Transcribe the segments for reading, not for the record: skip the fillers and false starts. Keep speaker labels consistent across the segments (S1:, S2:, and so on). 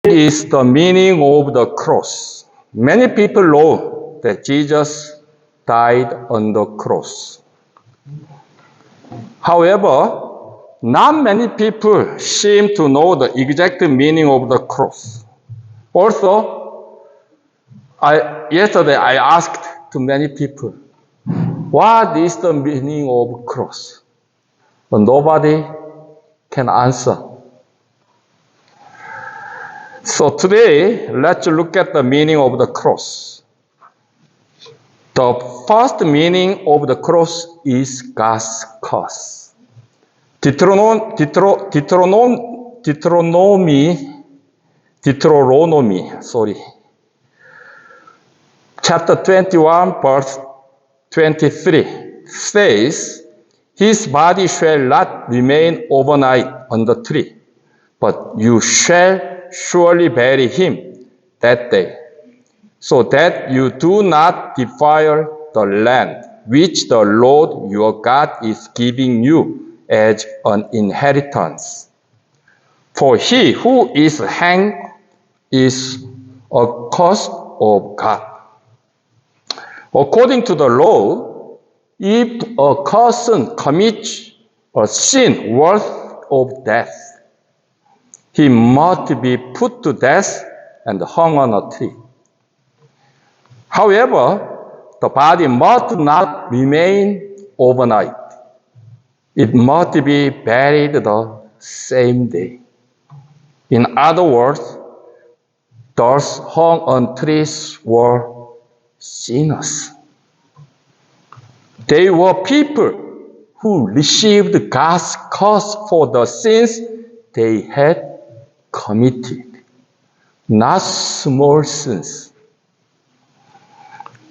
S1: is the meaning of the cross. Many people know that Jesus died on the cross. However, not many people seem to know the exact meaning of the cross. Also, yesterday I asked to many people, what is the meaning of cross? But nobody can answer. So today, let's look at the meaning of the cross. The first meaning of the cross is God's curse. Deuteronomy, chapter 21, verse 23 says, his body shall not remain overnight on the tree, but you shall surely bury him that day, so that you do not defile the land which the Lord your God is giving you as an inheritance. For he who is hanged is accursed of God. According to the law, if a person commits a sin worthy of death, he must be put to death and hung on a tree. However, the body must not remain overnight. It must be buried the same day. In other words, those hung on trees were sinners. They were people who received God's curse for the sins they had committed, not small sins.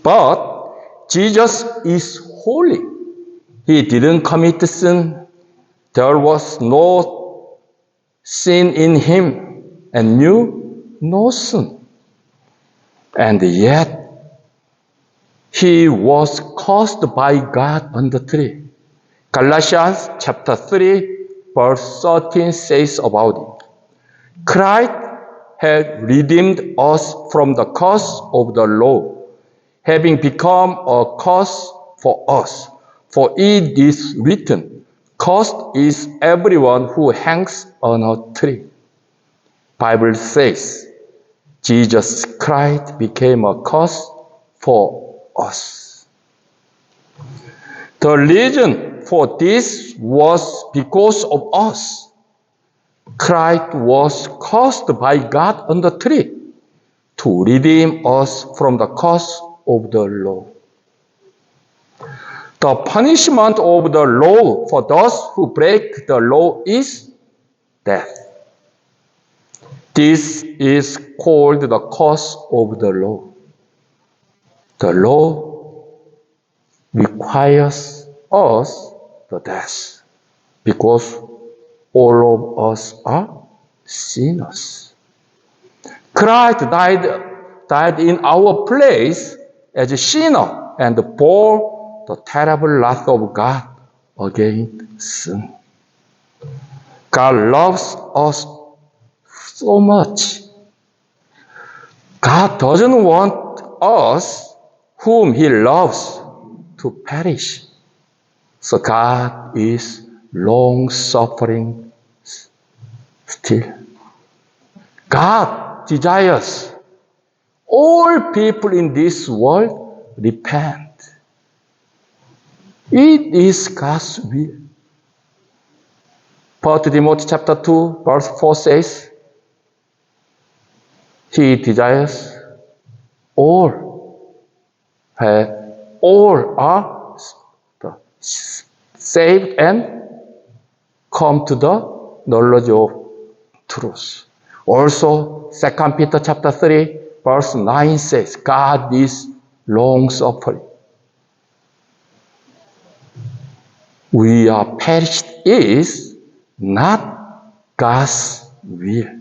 S1: But Jesus is holy. He didn't commit sin. There was no sin in him and knew no sin. And yet, he was cursed by God on the tree. Galatians chapter 3, verse 13 says about it. Christ had redeemed us from the curse of the law, having become a curse for us. For it is written, cursed is everyone who hangs on a tree. Bible says, Jesus Christ became a curse for us. The reason for this was because of us. Christ was cursed by God on the tree to redeem us from the curse of the law. The punishment of the law for those who break the law is death. This is called the curse of the law. The law requires us the death because all of us are sinners. Christ died in our place as a sinner and bore the terrible wrath of God against sin. God loves us so much. God doesn't want us, whom he loves, to perish. So God is long-suffering still. God desires all people in this world repent. It is God's will. 1 Timothy chapter 2, verse 4 says, he desires all are saved and come to the knowledge of truth. Also, 2 Peter chapter 3, verse 9 says, God is long-suffering. We are perished is not God's will.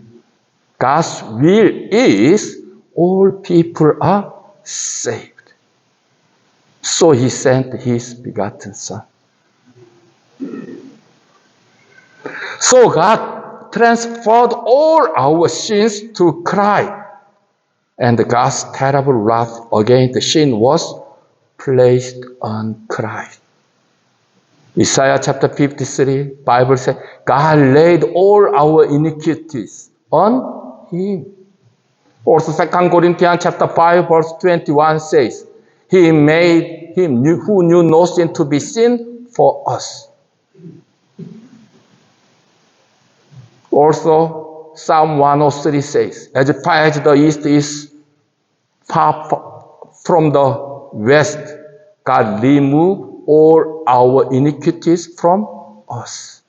S1: God's will is all people are saved. So he sent his begotten Son. So God transferred all our sins to Christ, and God's terrible wrath against sin was placed on Christ. Isaiah chapter 53, Bible says, God laid all our iniquities on him. Also 2 Corinthians chapter 5, verse 21 says, He made him who knew no sin to be sin for us. Also, Psalm 103 says, As far as the east is far from the west, God removed all our iniquities from us.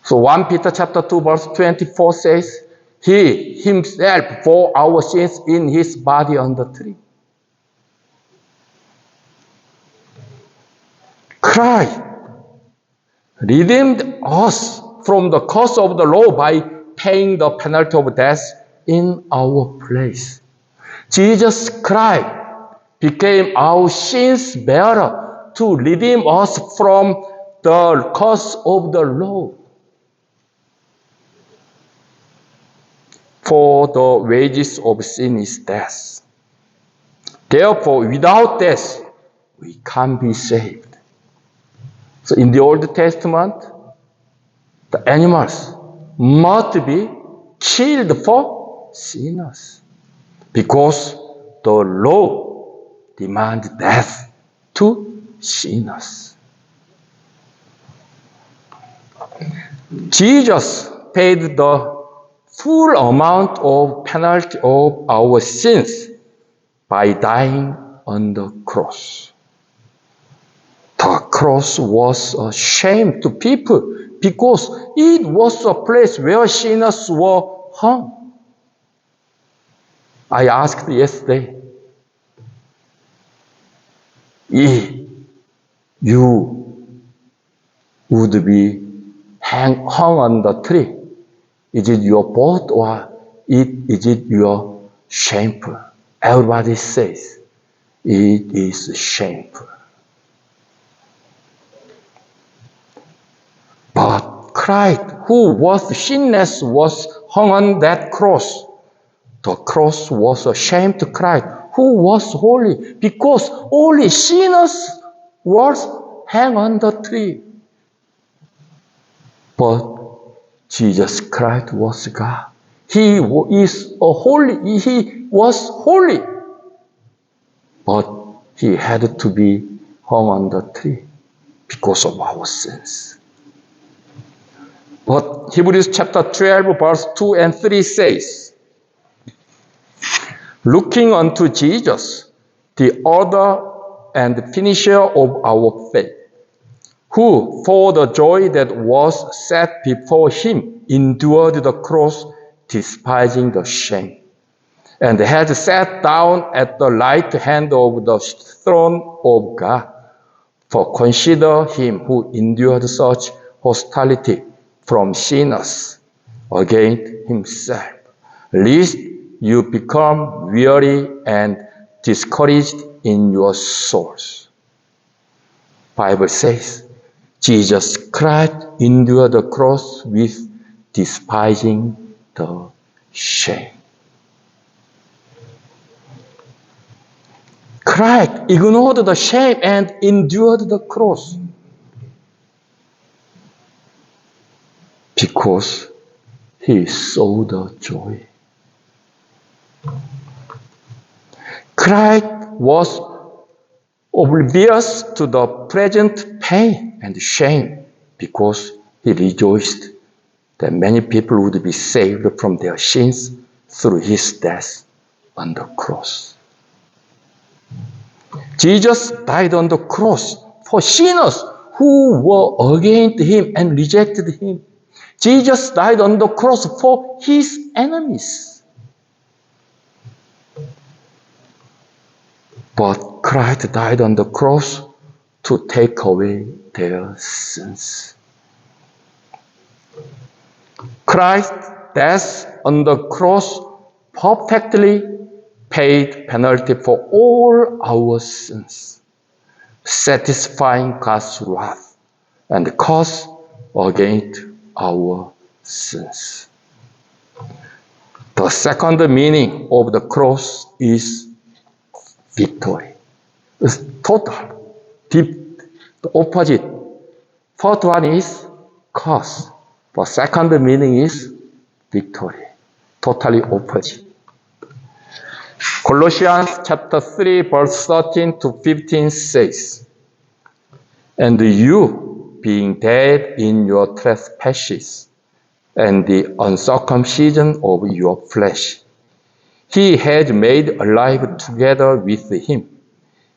S1: So 1 Peter chapter 2 verse 24 says, He himself bore our sins in his body on the tree. Christ redeemed us from the curse of the law by paying the penalty of death in our place. Jesus Christ became our sins bearer to redeem us from the curse of the law. For the wages of sin is death. Therefore, without death, we can't be saved. So in the Old Testament, the animals must be killed for sinners because the law demands death to sinners. Jesus paid the full amount of penalty of our sins by dying on the cross. The cross was a shame to people because it was a place where sinners were hung. I asked yesterday, if you would be hung on the tree, is it your boast or is it your shameful? Everybody says it is shameful. But Christ, who was sinless, was hung on that cross. The cross was a shame to Christ, who was holy, because only sinners was hung on the tree. But Jesus Christ was God. He is a holy. He was holy, but he had to be hung on the tree because of our sins. But Hebrews chapter 12, verse 2 and 3 says, Looking unto Jesus, the author and finisher of our faith, who for the joy that was set before him endured the cross, despising the shame, and had sat down at the right hand of the throne of God. For consider him who endured such hostility from sinners against himself, lest you become weary and discouraged in your souls. Bible says, Jesus Christ endured the cross with despising the shame. Christ ignored the shame and endured the cross because he saw the joy. Christ was oblivious to the present pain and shame because he rejoiced that many people would be saved from their sins through his death on the cross. Jesus died on the cross for sinners who were against him and rejected him. Jesus died on the cross for his enemies. But Christ died on the cross to take away their sins. Christ's death on the cross perfectly paid penalty for all our sins, satisfying God's wrath and caused against our sins. The second meaning of the cross is victory. It's total, deep, the opposite. First one is curse. The second meaning is victory. Totally opposite. Colossians chapter 3 verse 13 to 15 says, "And you, being dead in your trespasses and the uncircumcision of your flesh, he has made alive together with him,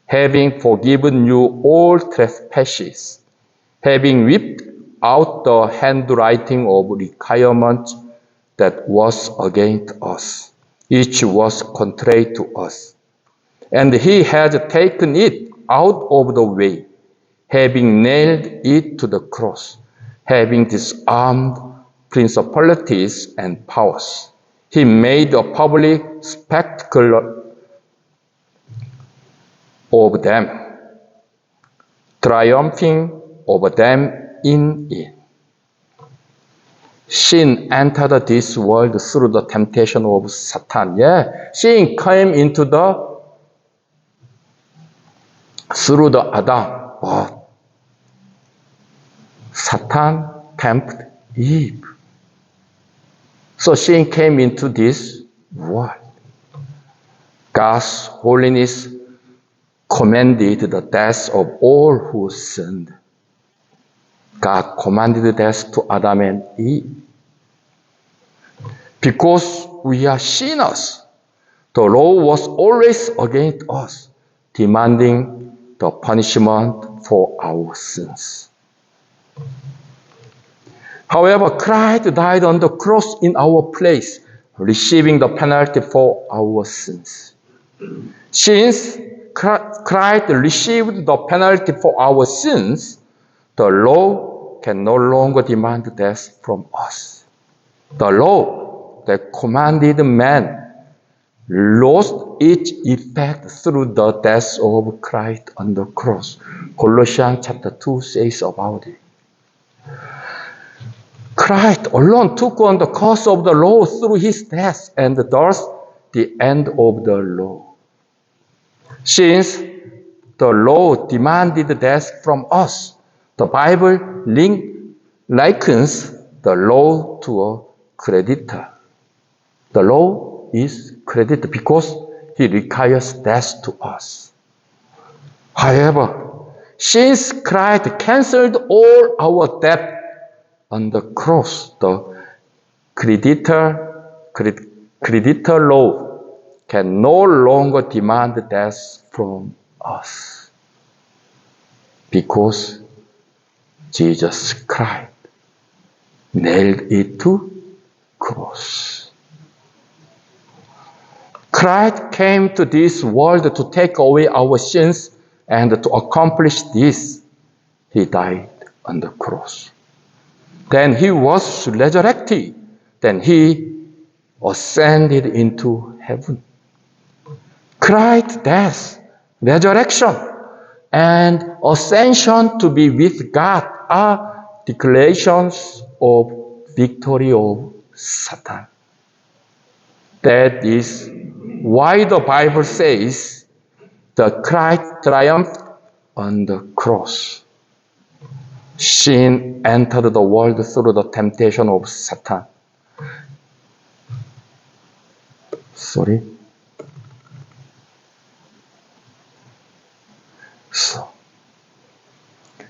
S1: having forgiven you all trespasses, having whipped out the handwriting of requirement that was against us, which was contrary to us. And he has taken it out of the way, having nailed it to the cross, having disarmed principalities and powers. He made a public spectacle of them, triumphing over them in it." Sin entered this world through the temptation of Satan. Sin came into through the Adam, but Satan tempted Eve. So sin came into this world. God's holiness commanded the death of all who sinned. God commanded death to Adam and Eve. Because we are sinners, the law was always against us, demanding the punishment for our sins. However, Christ died on the cross in our place, receiving the penalty for our sins. Since Christ received the penalty for our sins, the law can no longer demand death from us. The law that commanded man lost its effect through the death of Christ on the cross. Colossians chapter 2 says about it. Christ alone took on the curse of the law through his death, and thus the end of the law. Since the law demanded death from us, the Bible likens the law to a creditor. The law is creditor because he requires death to us. However, since Christ canceled all our debt on the cross, the creditor law can no longer demand death from us, because Jesus Christ nailed it to cross. Christ came to this world to take away our sins, and to accomplish this, he died on the cross. Then he was resurrected. Then he ascended into heaven. Christ's death, resurrection, and ascension to be with God are declarations of victory of Satan. That is why the Bible says that Christ triumphed on the cross. Sin entered the world through the temptation of Satan.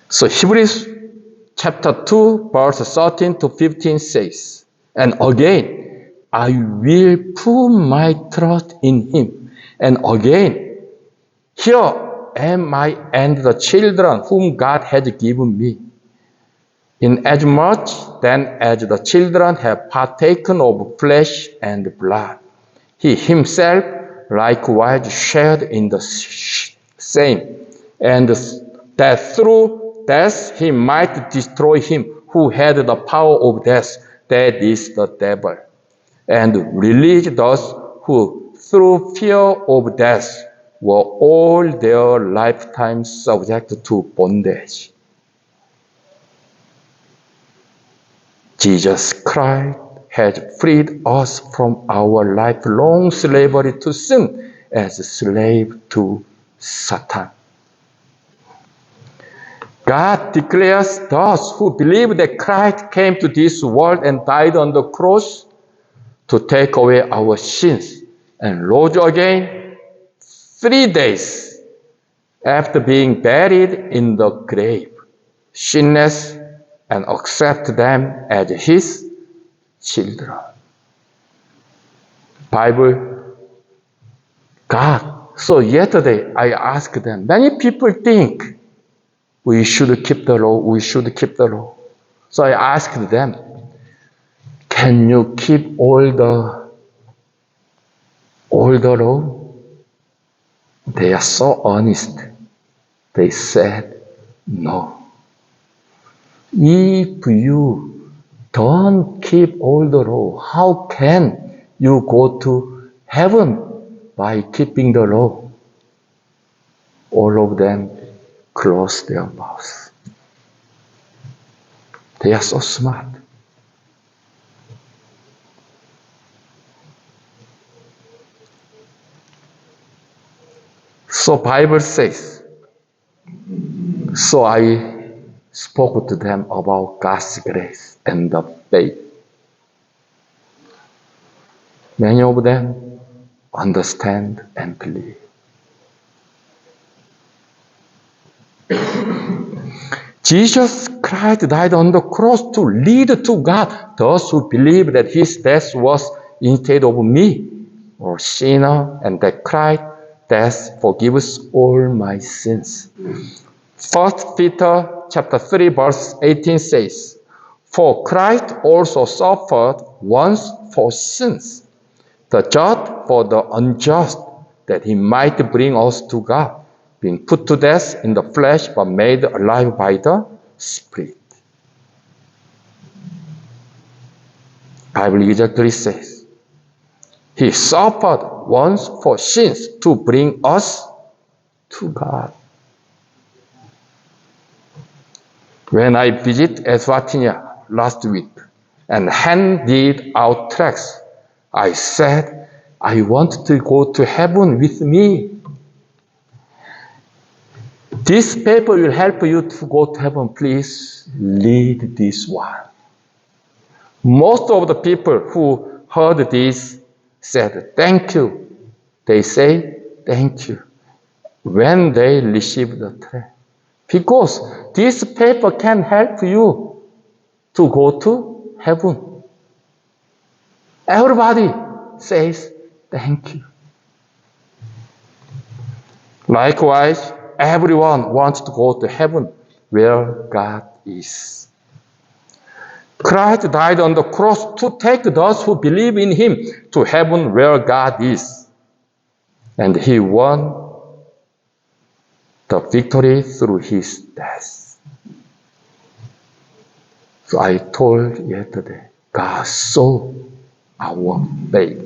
S1: So Hebrews chapter 2 verse 13 to 15 says, "And again, I will put my trust in him. And again, here am I and the children whom God has given me. Inasmuch then as the children have partaken of flesh and blood, he himself likewise shared in the same, and that through death he might destroy him who had the power of death, that is the devil, and release those who through fear of death were all their lifetime subject to bondage." Jesus Christ has freed us from our lifelong slavery to sin as a slave to Satan. God declares those who believe that Christ came to this world and died on the cross to take away our sins and rose again 3 days after being buried in the grave, sinless, and accept them as his children. Bible, God. So yesterday I asked them, many people think we should keep the law, we should keep the law. So I asked them, can you keep all the law? They are so honest. They said, no. If you don't keep all the law, how can you go to heaven by keeping the law? All of them closed their mouths. They are so smart. So Bible says, so I spoke to them about God's grace and the faith. Many of them understand and believe. Jesus Christ died on the cross to lead to God those who believe that his death was instead of me, or sinner, and that Christ's death forgives all my sins. 1 Peter chapter 3 verse 18 says, for Christ also suffered once for sins, the just for the unjust, that he might bring us to God, being put to death in the flesh, but made alive by the Spirit. Bible exactly says, he suffered once for sins to bring us to God. When I visited Eswatini last week and handed out tracts, I said, I want to go to heaven with me. This paper will help you to go to heaven. Please read this one. Most of the people who heard this said, thank you. They say, thank you, when they receive the tract. Because this paper can help you to go to heaven. Everybody says, thank you. Likewise, everyone wants to go to heaven where God is. Christ died on the cross to take those who believe in him to heaven where God is. And he won the victory through his death. So I told yesterday, God saw our faith,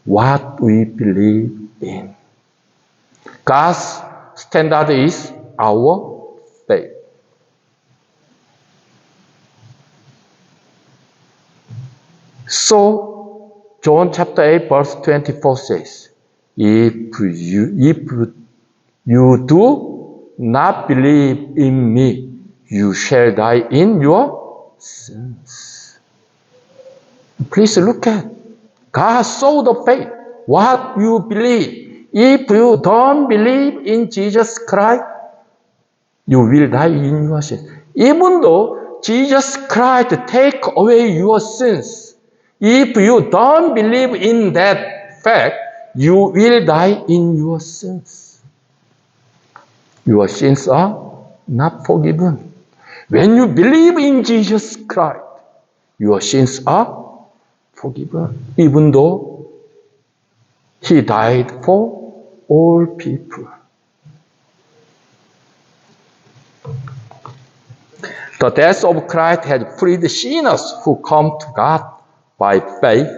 S1: what we believe in. God's standard is our faith. So, John chapter 8 verse 24 says, if you do not believe in me, you shall die in your sins. Please look at God saw the faith, what you believe. If you don't believe in Jesus Christ, you will die in your sins. Even though Jesus Christ take away your sins, if you don't believe in that fact, you will die in your sins. Your sins are not forgiven. When you believe in Jesus Christ, your sins are forgiven, even though he died for all people. The death of Christ had freed sinners who come to God by faith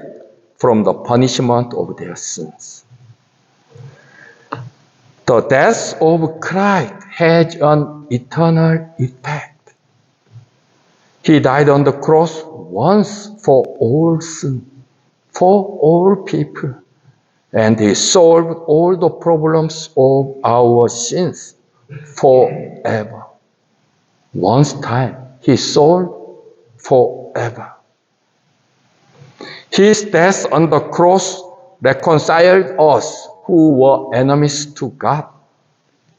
S1: from the punishment of their sins. The death of Christ has an eternal effect. He died on the cross once for all sin, for all people. And He solved all the problems of our sins forever. Once time, He solved forever. His death on the cross reconciled us who were enemies to God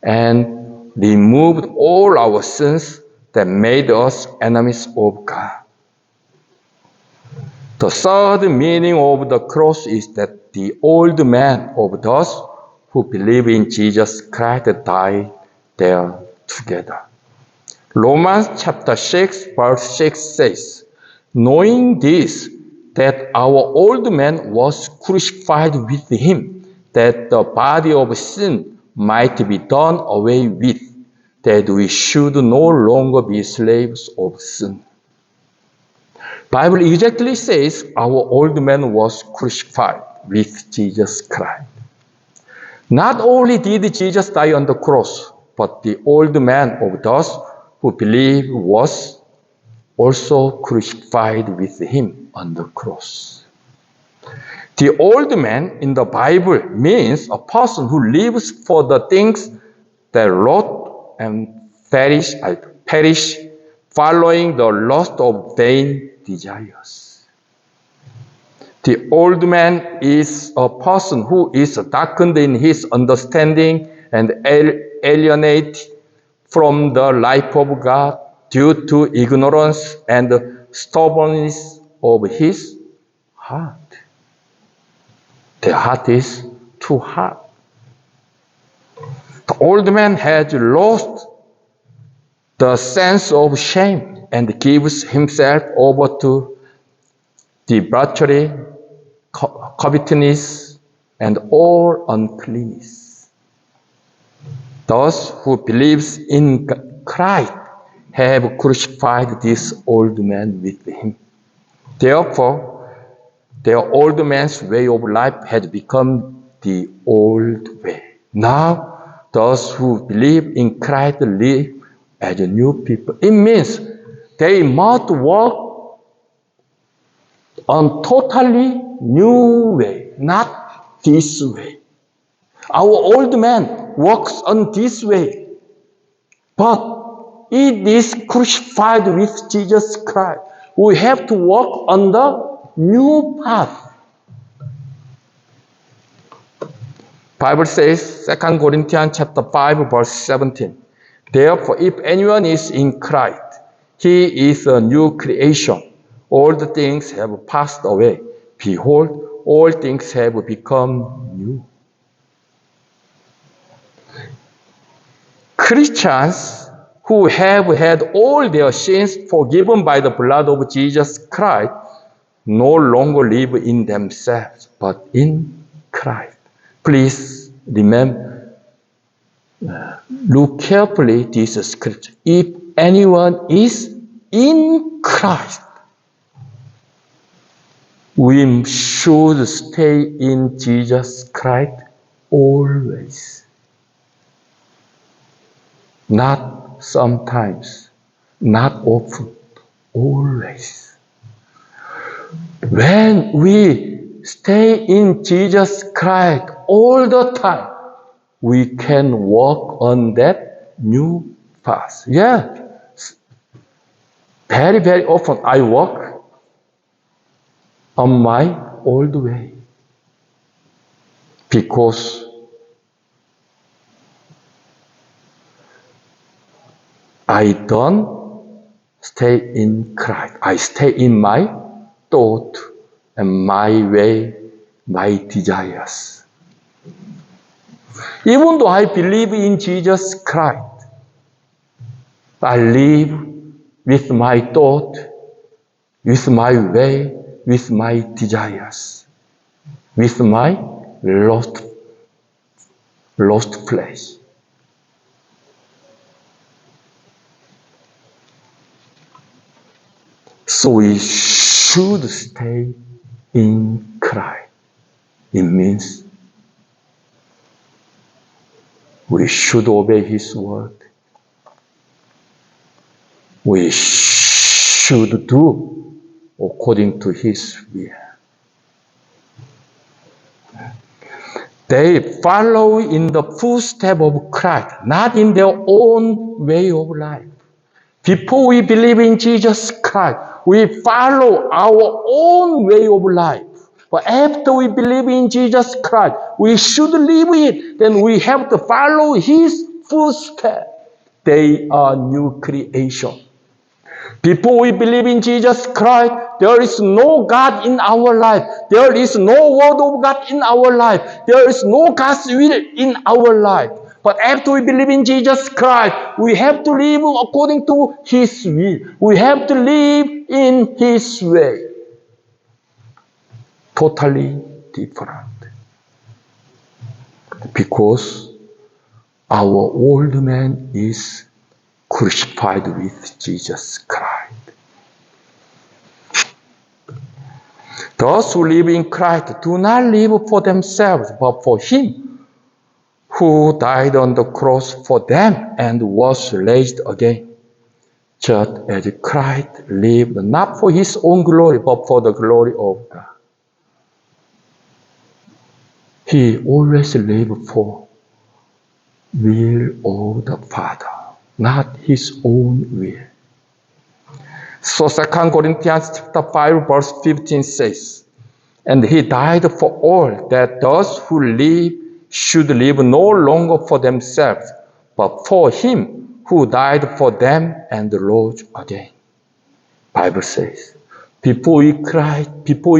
S1: and removed all our sins that made us enemies of God. The third meaning of the cross is that the old man of those who believe in Jesus Christ died there together. Romans chapter 6 verse 6 says, knowing this, that our old man was crucified with him, that the body of sin might be done away with, that we should no longer be slaves of sin. Bible exactly says our old man was crucified with Jesus Christ. Not only did Jesus die on the cross, but the old man of those who believe was also crucified with him on the cross. The old man in the Bible means a person who lives for the things that rot and perish, following the lust of vain desires. The old man is a person who is darkened in his understanding and alienated from the life of God due to ignorance and stubbornness of his heart. The heart is too hard. The old man has lost the sense of shame and gives himself over to debauchery, covetousness, and all uncleanness. Those who believe in Christ have crucified this old man with him. Therefore, their old man's way of life has become the old way. Now, those who believe in Christ live as a new people. It means they must walk on totally new way, not this way. Our old man walks on this way, but it is crucified with Jesus Christ. We have to walk on the new path. Bible says, 2 Corinthians chapter 5, verse 17. Therefore, if anyone is in Christ, he is a new creation. All the things have passed away. Behold, all things have become new. Christians who have had all their sins forgiven by the blood of Jesus Christ no longer live in themselves, but in Christ. Please remember, look carefully this scripture. If anyone is in Christ, we should stay in Jesus Christ always. Not sometimes, not often, always. When we stay in Jesus Christ all the time, we can walk on that new path. Yeah. Very, very often I walk on my old way because I don't stay in Christ. I stay in my thought and my way, my desires. Even though I believe in Jesus Christ, I live with my thought, with my way, with my desires, with my lost flesh. So we should stay in Christ. It means we should obey His word. We should do according to His will. They follow in the footsteps of Christ, not in their own way of life. Before we believe in Jesus Christ, we follow our own way of life. But after we believe in Jesus Christ, we should live it. Then we have to follow His footsteps. They are new creation. Before we believe in Jesus Christ, there is no God in our life. There is no word of God in our life. There is no God's will in our life. But after we believe in Jesus Christ, we have to live according to His will. We have to live in His way. Totally different. Because our old man is crucified with Jesus Christ. Those who live in Christ do not live for themselves, but for Him who died on the cross for them and was raised again. Just as Christ lived not for His own glory, but for the glory of God. He always lived for will of the Father, not His own will. So 2 Corinthians chapter 5 verse 15 says, and He died for all, that those who live should live no longer for themselves, but for Him who died for them and rose again. Bible says, before we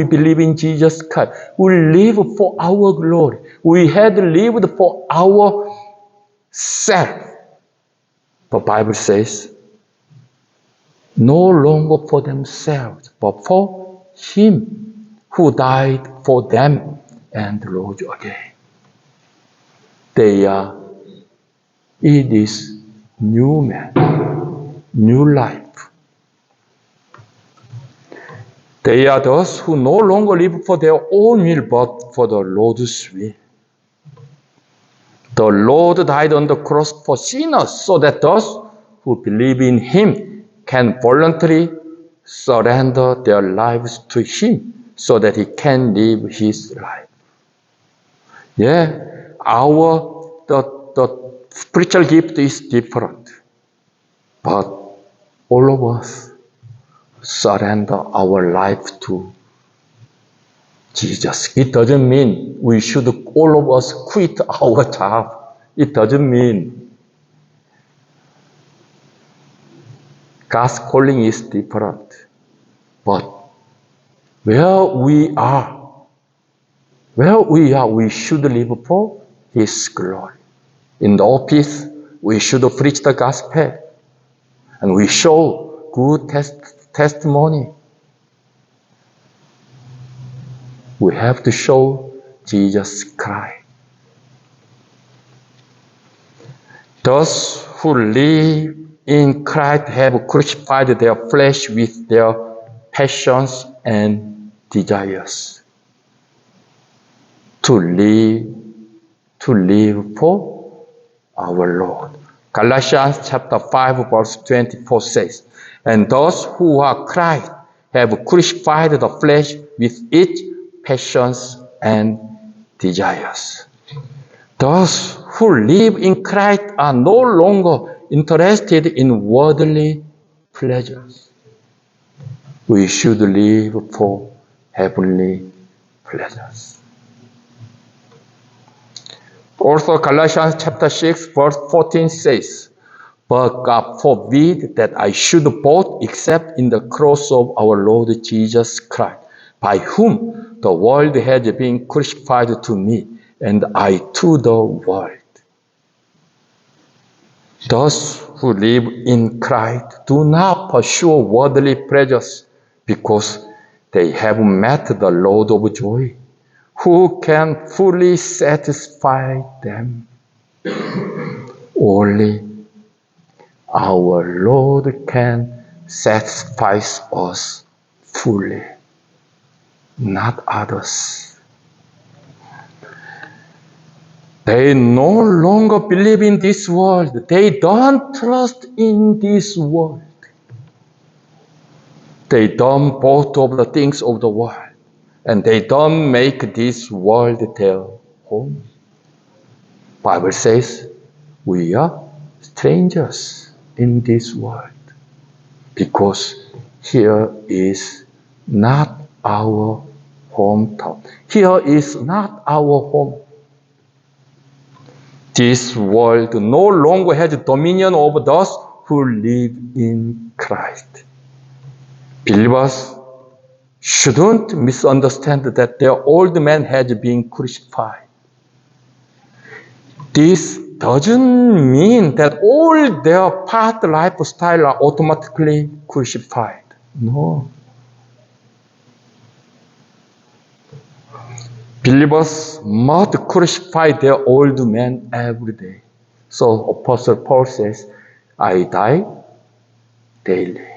S1: believe in Jesus Christ, we live for our glory. We had lived for ourselves. But Bible says, no longer for themselves, but for Him who died for them and rose again. They are in this new man, new life. They are those who no longer live for their own will, but for the Lord's will. The Lord died on the cross for sinners, so that those who believe in Him can voluntarily surrender their lives to Him, so that He can live His life. Yeah, the spiritual gift is different, but all of us surrender our life to Jesus. It doesn't mean we should all of us quit our job. It doesn't mean. God's calling is different. But where we are, we should live for His glory. In the office, we should preach the gospel. And we show good testimony. We have to show Jesus Christ. Those who live in Christ have crucified their flesh with their passions and desires. To live for our Lord. Galatians chapter 5 verse 24 says, and those who are Christ have crucified the flesh with its passions and desires. Those who live in Christ are no longer interested in worldly pleasures. We should live for heavenly pleasures. Also, Galatians chapter 6 verse 14 says, but God forbid that I should boast except in the cross of our Lord Jesus Christ, by whom the world has been crucified to me, and I to the world. Those who live in Christ do not pursue worldly pleasures because they have met the Lord of joy, who can fully satisfy them. Only our Lord can satisfy us fully, not others. They no longer believe in this world. They don't trust in this world. They don't boast of the things of the world, and they don't make this world their home. Bible says we are strangers in this world because here is not our hometown. Here is not our home. This world no longer has dominion over those who live in Christ. Believers shouldn't misunderstand that their old man has been crucified. This doesn't mean that all their past lifestyle are automatically crucified. No. Believers must crucify their old man every day. So Apostle Paul says, I die daily.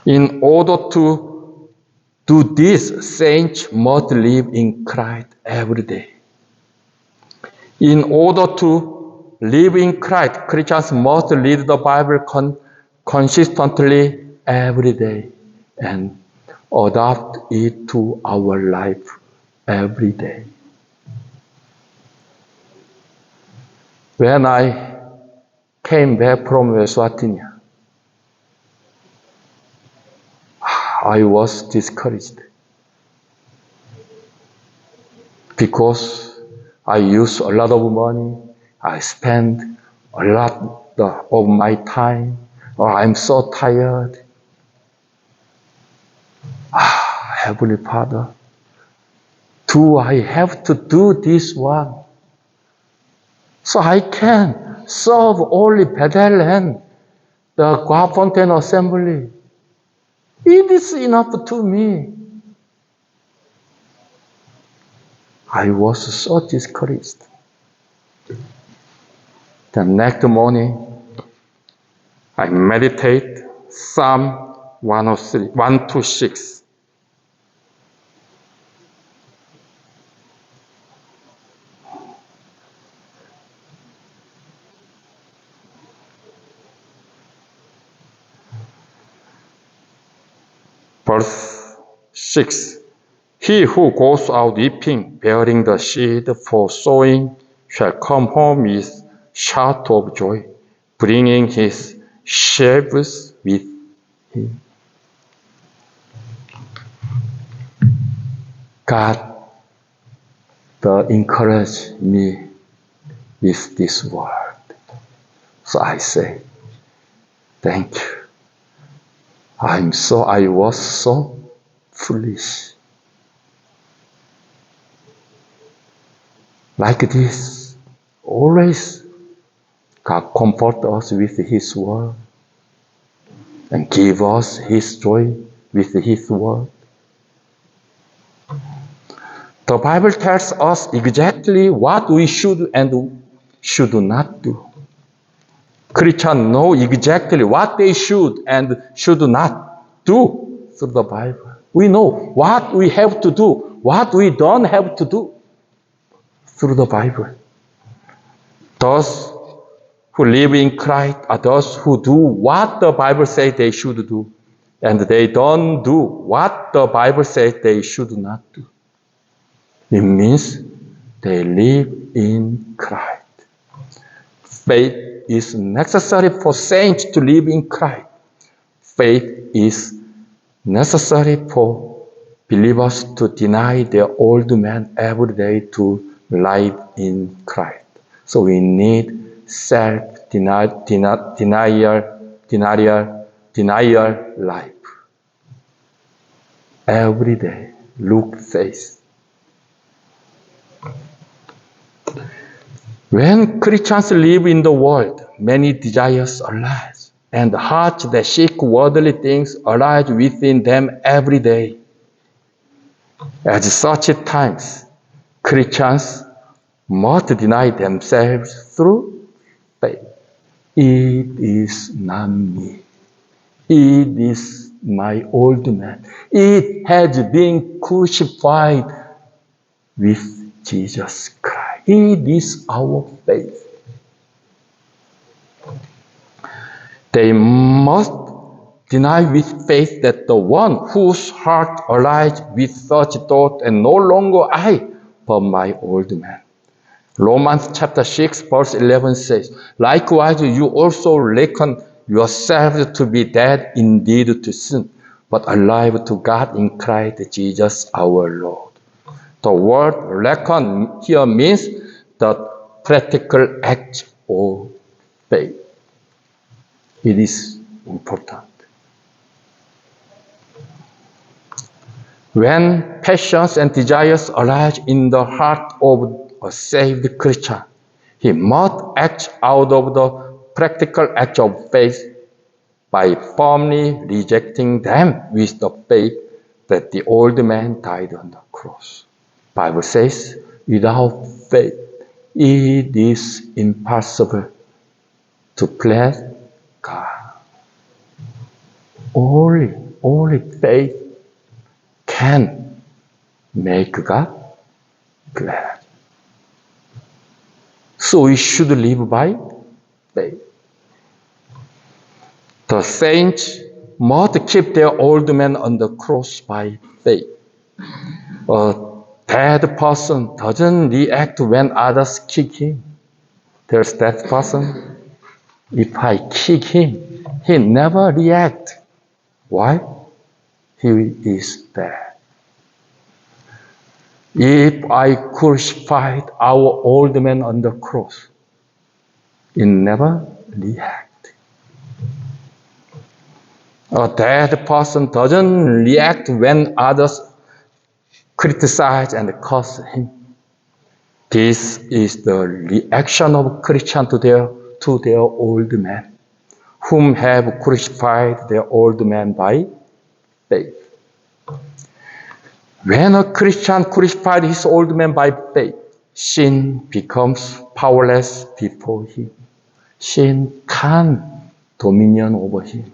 S1: In order to do this, saints must live in Christ every day. In order to live in Christ, Christians must read the Bible consistently every day and adapt it to our life every day. When I came back from Eswatini, I was discouraged because I used a lot of money, I spent a lot of my time, I'm so tired. Heavenly Father, do I have to do this one? So I can serve only Bethel and the Guafontaine Assembly. It is enough to me. I was so discouraged. The next morning, I meditate Psalm 103, 126. Verse 6. He who goes out weeping, bearing the seed for sowing, shall come home with shout of joy, bringing his sheaves with him. God encouraged me with this word. So I say, thank you. I was so foolish. Like this, always God comfort us with His word and give us His joy with His word. The Bible tells us exactly what we should and should not do. Christians know exactly what they should and should not do through the Bible. We know what we have to do, what we don't have to do through the Bible. Those who live in Christ are those who do what the Bible says they should do, and they don't do what the Bible says they should not do. It means they live in Christ. Faith is necessary for saints to live in Christ. Faith is necessary for believers to deny their old man every day to live in Christ. So we need self-denial life. Every day, look face. When Christians live in the world, many desires arise, and hearts that seek worldly things arise within them every day. At such times, Christians must deny themselves through faith. It is not me. It is my old man. It has been crucified with Jesus Christ. It is our faith. They must deny with faith that the one whose heart aligns with such thought and no longer I, but my old man. Romans chapter 6 verse 11 says, likewise you also reckon yourselves to be dead indeed to sin, but alive to God in Christ Jesus our Lord. The word reckon here means the practical act of faith. It is important. When passions and desires arise in the heart of a saved Christian, he must act out of the practical act of faith by firmly rejecting them with the faith that the old man died on the cross. The Bible says, without faith, it is impossible to please God. Only faith can make God glad. So we should live by faith. The saints must keep their old man on the cross by faith. A dead person doesn't react when others kick him. There's that person. If I kick him, he never reacts. Why? He is dead. If I crucified our old man on the cross, it never reacts. A dead person doesn't react when others criticize and curse him. This is the reaction of Christians to their old man, whom have crucified their old man by faith. When a Christian crucified his old man by faith, sin becomes powerless before him. Sin can't dominion over him.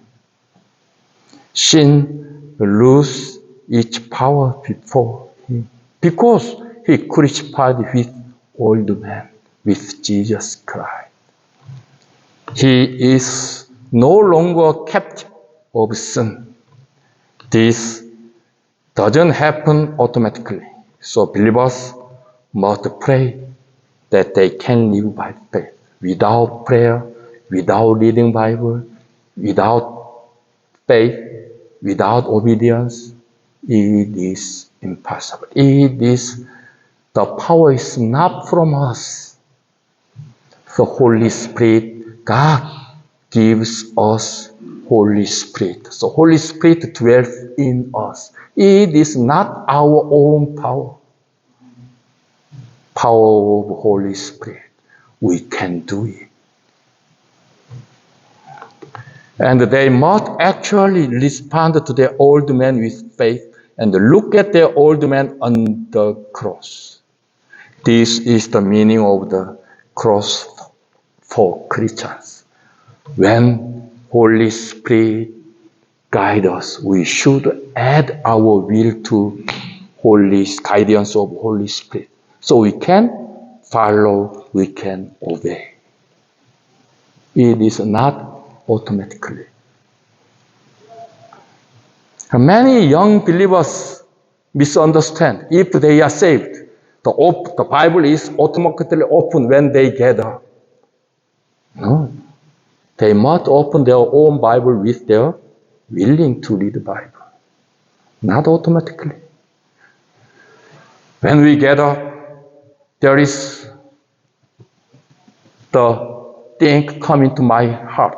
S1: Sin loses its power before him because he crucified his old man with Jesus Christ. He is no longer captive of sin. This doesn't happen automatically. So believers must pray that they can live by faith. Without prayer, without reading Bible, without faith, without obedience, it is impossible. The power is not from us. The Holy Spirit, God gives us Holy Spirit. So Holy Spirit dwells in us. It is not our own power. Power of Holy Spirit. We can do it. And they must actually respond to their old man with faith and look at their old man on the cross. This is the meaning of the cross for Christians. When Holy Spirit guides us, we should add our will to guidance of Holy Spirit. So we can follow, we can obey. It is not automatically. Many young believers misunderstand. If they are saved, the Bible is automatically open when they gather. No. They must open their own Bible with their willing to read the Bible. Not automatically. When we gather, there is the thing coming to my heart.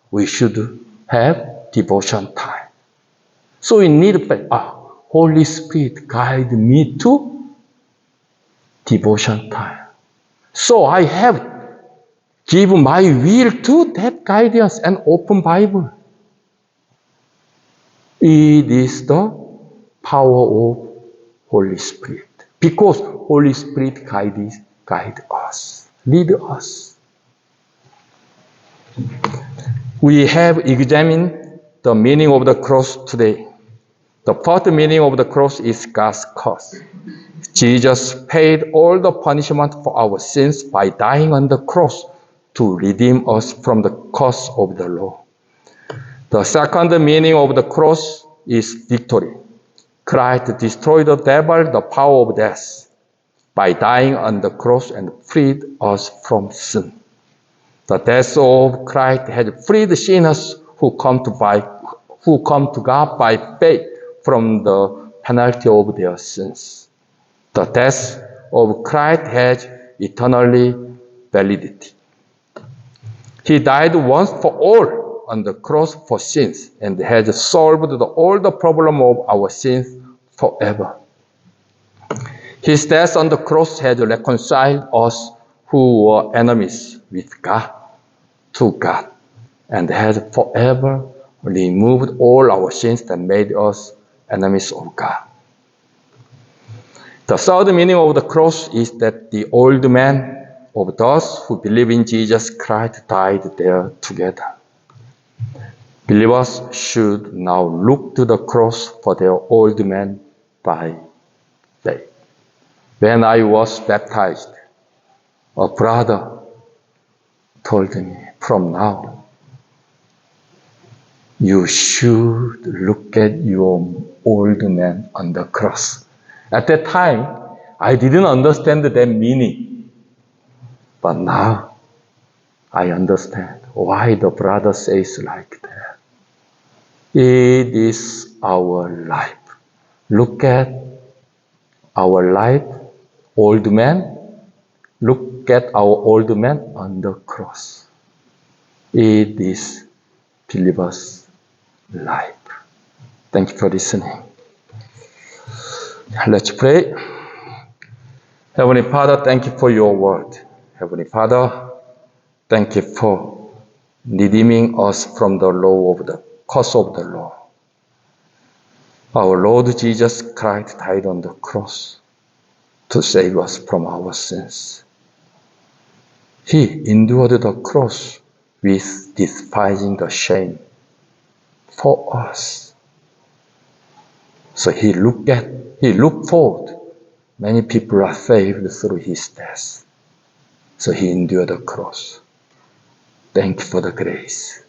S1: We should have devotion time. So we need Holy Spirit guide me to devotion time. So I have given my will to that guidance and open Bible. It is the power of Holy Spirit. Because Holy Spirit guide us, lead us. We have examined the meaning of the cross today. The first meaning of the cross is God's curse. Jesus paid all the punishment for our sins by dying on the cross to redeem us from the curse of the law. The second meaning of the cross is victory. Christ destroyed the devil, the power of death, by dying on the cross and freed us from sin. The death of Christ has freed sinners who come to God by faith from the penalty of their sins. The death of Christ has eternally validity. He died once for all on the cross for sins and has solved all the problem of our sins forever. His death on the cross has reconciled us who were enemies with God to God and has forever removed all our sins that made us enemies of God. The third meaning of the cross is that the old man of those who believe in Jesus Christ died there together. Believers should now look to the cross for their old man by faith. When I was baptized, a brother told me, from now, you should look at your old man on the cross. At that time, I didn't understand that meaning. But now, I understand why the brother says like that. It is our life. Look at our life, old man. Look at our old man on the cross. It is believers' life. Thank you for listening. Let's pray. Heavenly Father, thank you for your word. Heavenly Father, thank you for redeeming us from the law of the curse of the law. Our Lord Jesus Christ died on the cross to save us from our sins. He endured the cross with despising the shame for us. So he looked forward. Many people are saved through his death. So he endured the cross. Thank you for the grace.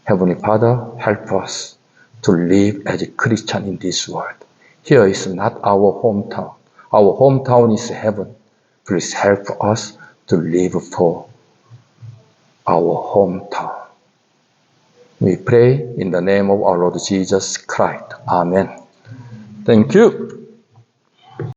S1: Heavenly Father, help us to live as a Christian in this world. Here is not our hometown. Our hometown is heaven. Please help us to live for our hometown. We pray in the name of our Lord Jesus Christ. Amen. Thank you.